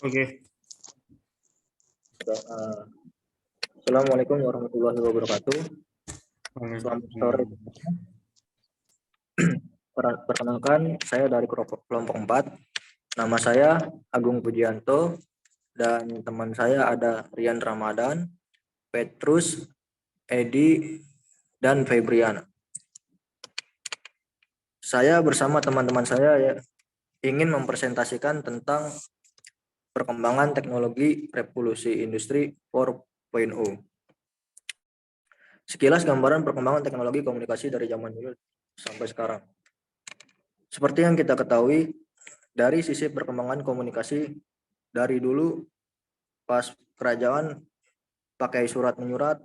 Oke. Assalamualaikum warahmatullahi wabarakatuh. Selamat sore. Perkenalkan, saya dari kelompok 4. Nama saya Agung Pujianto dan teman saya ada Rian Ramadan, Petrus, Edi, dan Febriana. Saya bersama teman-teman saya ingin mempresentasikan tentang perkembangan teknologi revolusi industri 4.0. Sekilas gambaran perkembangan teknologi komunikasi dari zaman dulu sampai sekarang. Seperti yang kita ketahui, dari sisi perkembangan komunikasi dari dulu pas kerajaan pakai surat menyurat,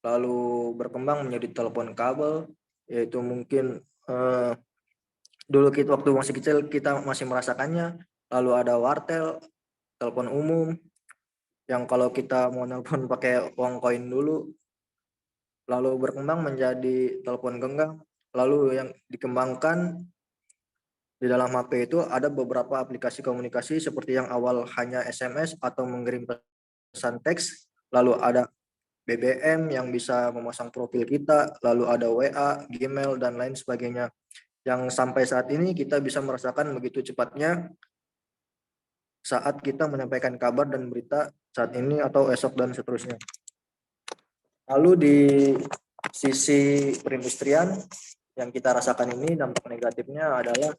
lalu berkembang menjadi telepon kabel, yaitu mungkin dulu kita waktu masih kecil kita masih merasakannya. Lalu ada wartel, telepon umum, yang kalau kita mau nelpon pakai uang koin dulu, lalu berkembang menjadi telepon genggam, lalu yang dikembangkan di dalam HP itu ada beberapa aplikasi komunikasi seperti yang awal hanya SMS atau mengirim pesan teks, lalu ada BBM yang bisa memasang profil kita, lalu ada WA, Gmail, dan lain sebagainya. Yang sampai saat ini kita bisa merasakan begitu cepatnya saat kita menyampaikan kabar dan berita saat ini atau esok dan seterusnya. Lalu di sisi perindustrian yang kita rasakan ini dampak negatifnya adalah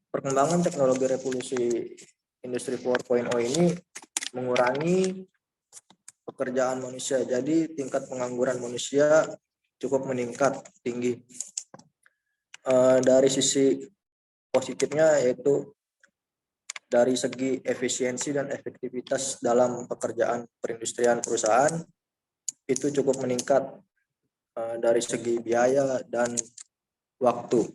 perkembangan teknologi revolusi industri 4.0 ini mengurangi pekerjaan manusia. Jadi tingkat pengangguran manusia cukup meningkat tinggi. Dari sisi positifnya yaitu dari segi efisiensi dan efektivitas dalam pekerjaan perindustrian perusahaan itu cukup meningkat dari segi biaya dan waktu.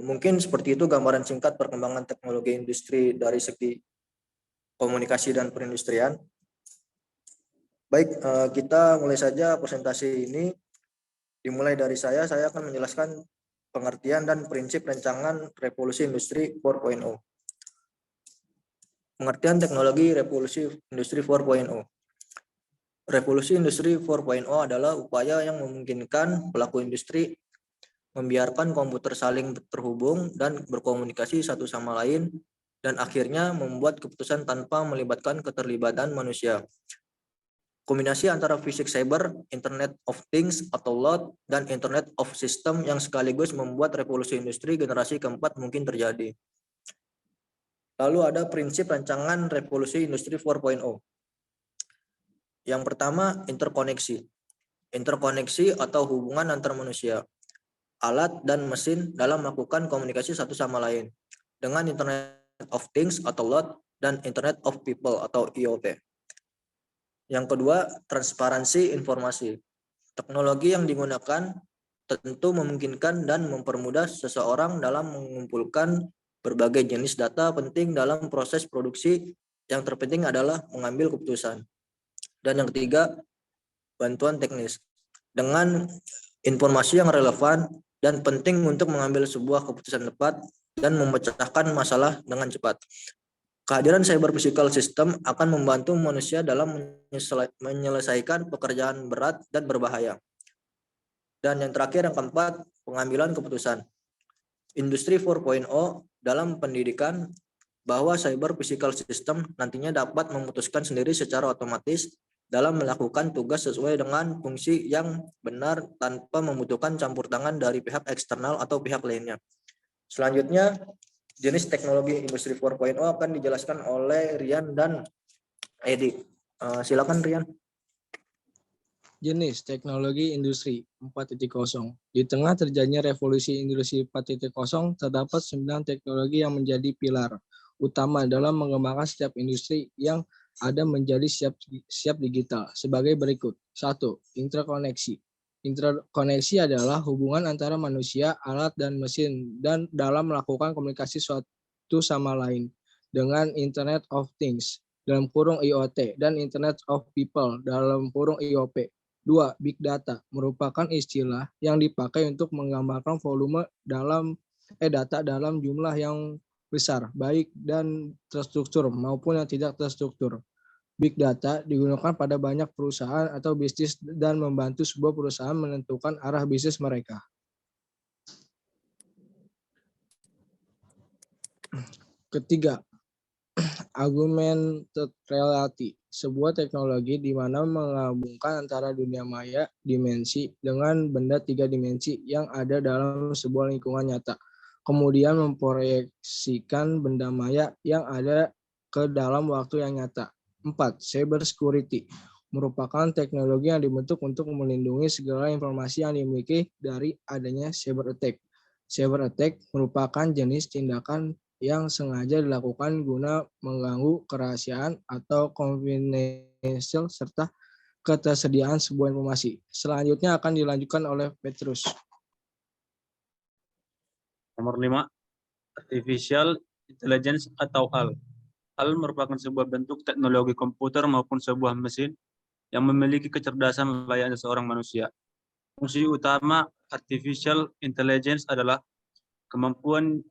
Mungkin seperti itu gambaran singkat perkembangan teknologi industri dari segi komunikasi dan perindustrian. Baik, kita mulai saja presentasi ini. Dimulai dari saya akan menjelaskan pengertian dan prinsip rancangan revolusi industri 4.0. Pengertian teknologi revolusi industri 4.0. Revolusi industri 4.0 adalah upaya yang memungkinkan pelaku industri membiarkan komputer saling terhubung dan berkomunikasi satu sama lain, dan akhirnya membuat keputusan tanpa melibatkan keterlibatan manusia. Kombinasi antara fisik cyber, Internet of Things atau LOT, dan Internet of System yang sekaligus membuat revolusi industri generasi keempat mungkin terjadi. Lalu ada prinsip rancangan revolusi industri 4.0. Yang pertama, interkoneksi. Interkoneksi atau hubungan antar manusia, alat dan mesin dalam melakukan komunikasi satu sama lain dengan Internet of Things atau LOT dan Internet of People atau IoT. Yang kedua, transparansi informasi. Teknologi yang digunakan tentu memungkinkan dan mempermudah seseorang dalam mengumpulkan berbagai jenis data penting dalam proses produksi. Yang terpenting adalah mengambil keputusan. Dan yang ketiga, bantuan teknis. Dengan informasi yang relevan dan penting untuk mengambil sebuah keputusan tepat dan memecahkan masalah dengan cepat. Kehadiran cyber physical system akan membantu manusia dalam menyelesaikan pekerjaan berat dan berbahaya. Dan yang terakhir, yang keempat, pengambilan keputusan. Industri 4.0 dalam pendidikan, bahwa cyber physical system nantinya dapat memutuskan sendiri secara otomatis dalam melakukan tugas sesuai dengan fungsi yang benar tanpa membutuhkan campur tangan dari pihak eksternal atau pihak lainnya. Selanjutnya, jenis teknologi industri 4.0 akan dijelaskan oleh Rian dan Edi. Silakan Rian. Jenis teknologi industri 4.0. Di tengah terjadinya revolusi industri 4.0, terdapat 9 teknologi yang menjadi pilar utama dalam mengembangkan setiap industri yang ada menjadi siap digital sebagai berikut. 1. Interkoneksi. Interkoneksi adalah hubungan antara manusia, alat, dan mesin dan dalam melakukan komunikasi suatu sama lain dengan Internet of Things dalam kurung IoT dan Internet of People dalam kurung IOP. 2. Big data merupakan istilah yang dipakai untuk menggambarkan volume dalam data dalam jumlah yang besar, baik dan terstruktur maupun yang tidak terstruktur. Big data digunakan pada banyak perusahaan atau bisnis dan membantu sebuah perusahaan menentukan arah bisnis mereka. Ketiga, augmented reality, sebuah teknologi di mana menggabungkan antara dunia maya dimensi dengan benda tiga dimensi yang ada dalam sebuah lingkungan nyata. Kemudian memproyeksikan benda maya yang ada ke dalam waktu yang nyata. 4. Cyber security merupakan teknologi yang dibentuk untuk melindungi segala informasi yang dimiliki dari adanya cyber attack. Cyber attack merupakan jenis tindakan yang sengaja dilakukan guna mengganggu kerahasiaan atau confidential serta ketersediaan sebuah informasi. Selanjutnya akan dilanjutkan oleh Petrus. Nomor 5, artificial intelligence atau AL. AL merupakan sebuah bentuk teknologi komputer maupun sebuah mesin yang memiliki kecerdasan layaknya seorang manusia. Fungsi utama artificial intelligence adalah kemampuan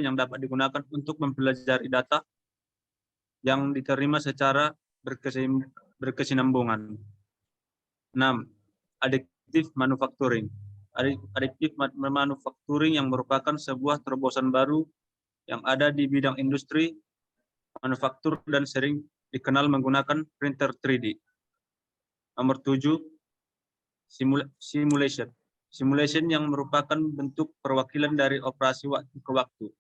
yang dapat digunakan untuk mempelajari data yang diterima secara berkesinambungan. 6. Additive manufacturing. Additive manufacturing yang merupakan sebuah terobosan baru yang ada di bidang industri, manufaktur, dan sering dikenal menggunakan printer 3D. Nomor 7, simulation. Simulation yang merupakan bentuk perwakilan dari operasi waktu ke waktu.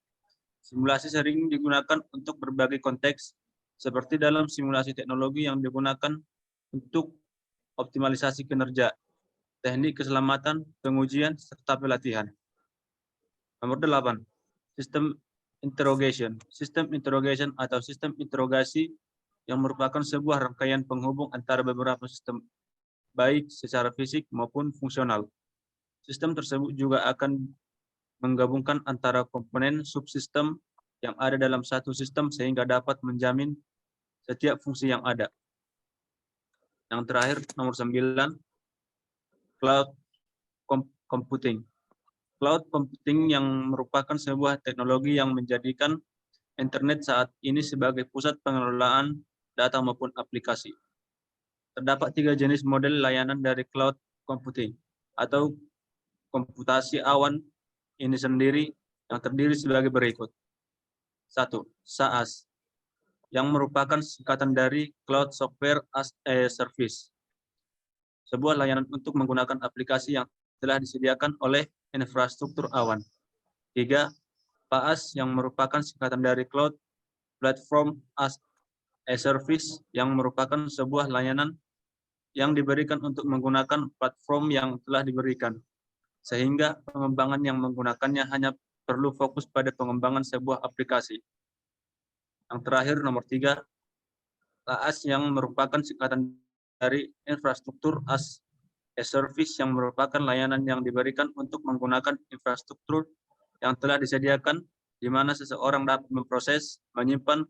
Simulasi sering digunakan untuk berbagai konteks, seperti dalam simulasi teknologi yang digunakan untuk optimalisasi kinerja, teknik keselamatan, pengujian, serta pelatihan. Nomor 8, sistem interrogation. Sistem interrogation atau sistem interogasi yang merupakan sebuah rangkaian penghubung antara beberapa sistem, baik secara fisik maupun fungsional. Sistem tersebut juga akan menggabungkan antara komponen subsistem yang ada dalam satu sistem sehingga dapat menjamin setiap fungsi yang ada. Yang terakhir, nomor 9, cloud computing. Cloud computing yang merupakan sebuah teknologi yang menjadikan internet saat ini sebagai pusat pengelolaan data maupun aplikasi. Terdapat 3 jenis model layanan dari cloud computing atau komputasi awan ini sendiri yang terdiri sebagai berikut. 1. SaaS, yang merupakan singkatan dari Cloud Software as a Service, sebuah layanan untuk menggunakan aplikasi yang telah disediakan oleh infrastruktur awan. 3. PaaS, yang merupakan singkatan dari Cloud Platform as a Service, yang merupakan sebuah layanan yang diberikan untuk menggunakan platform yang telah diberikan, sehingga pengembangan yang menggunakannya hanya perlu fokus pada pengembangan sebuah aplikasi. Yang terakhir, nomor 3, PaaS, yang merupakan singkatan dari Infrastruktur as a Service, yang merupakan layanan yang diberikan untuk menggunakan infrastruktur yang telah disediakan, di mana seseorang dapat memproses, menyimpan,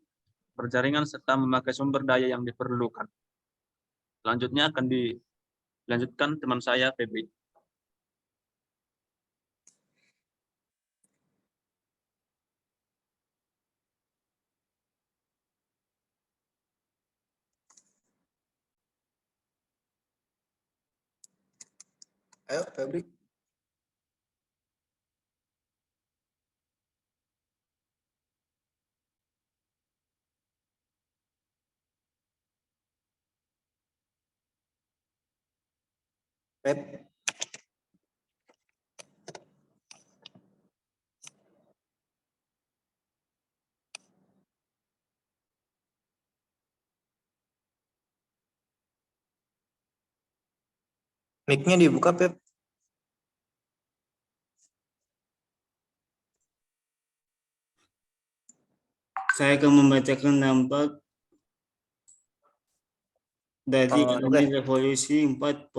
berjaringan, serta memakai sumber daya yang diperlukan. Selanjutnya akan dilanjutkan teman saya, Febri. Ayo, Febri. Feb. Mic-nya dibuka, Feb. Saya akan membacakan dampak dari revolusi 4.0.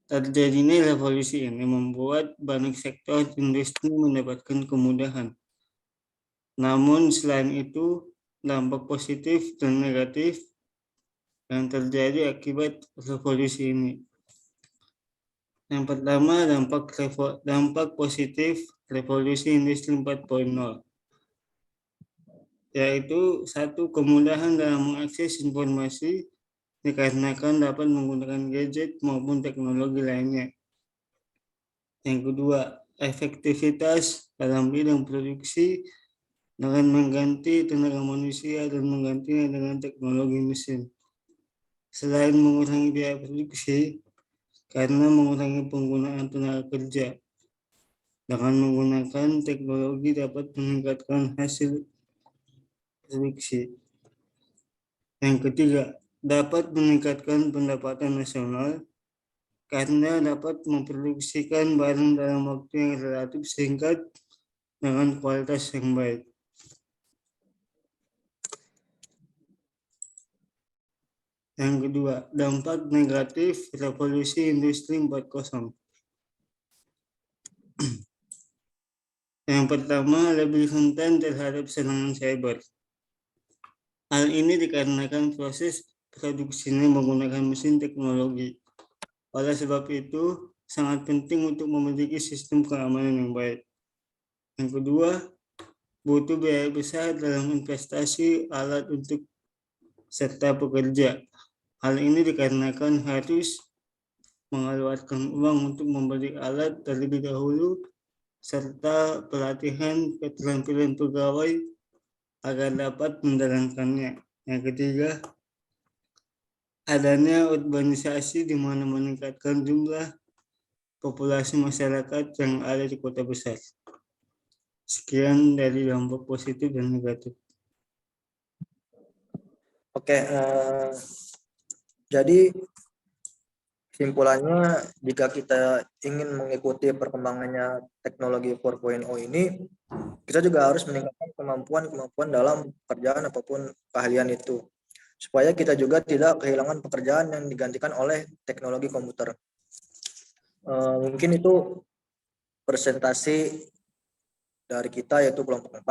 Terjadinya revolusi ini membuat banyak sektor industri mendapatkan kemudahan. Namun selain itu, dampak positif dan negatif yang terjadi akibat revolusi ini. Yang pertama, dampak positif revolusi industri 4.0, yaitu satu, kemudahan dalam mengakses informasi dikarenakan dapat menggunakan gadget maupun teknologi lainnya. Yang kedua, efektivitas dalam bidang produksi dengan mengganti tenaga manusia dan menggantinya dengan teknologi mesin. Selain mengurangi biaya produksi, karena mengurangi penggunaan tenaga kerja, dengan menggunakan teknologi dapat meningkatkan hasil produksi. Yang ketiga, dapat meningkatkan pendapatan nasional karena dapat memproduksikan barang dalam waktu yang relatif singkat dengan kualitas yang baik. Yang kedua, dampak negatif revolusi industri 4.0. Yang pertama, lebih rentan terhadap serangan cyber. Hal ini dikarenakan proses produksinya menggunakan mesin teknologi. Oleh sebab itu, sangat penting untuk memiliki sistem keamanan yang baik. Yang kedua, butuh biaya besar dalam investasi alat untuk serta pekerja. Hal ini dikarenakan harus mengeluarkan uang untuk membeli alat terlebih dahulu serta pelatihan keterampilan pegawai agar dapat menjalankannya. Yang ketiga, adanya urbanisasi di mana meningkatkan jumlah populasi masyarakat yang ada di kota besar. Sekian dari dampak positif dan negatif. Oke, jadi kesimpulannya, jika kita ingin mengikuti perkembangannya teknologi 4.0 ini, kita juga harus meningkatkan kemampuan dalam pekerjaan apapun keahlian itu, supaya kita juga tidak kehilangan pekerjaan yang digantikan oleh teknologi komputer. Mungkin itu presentasi dari kita, yaitu kelompok 4.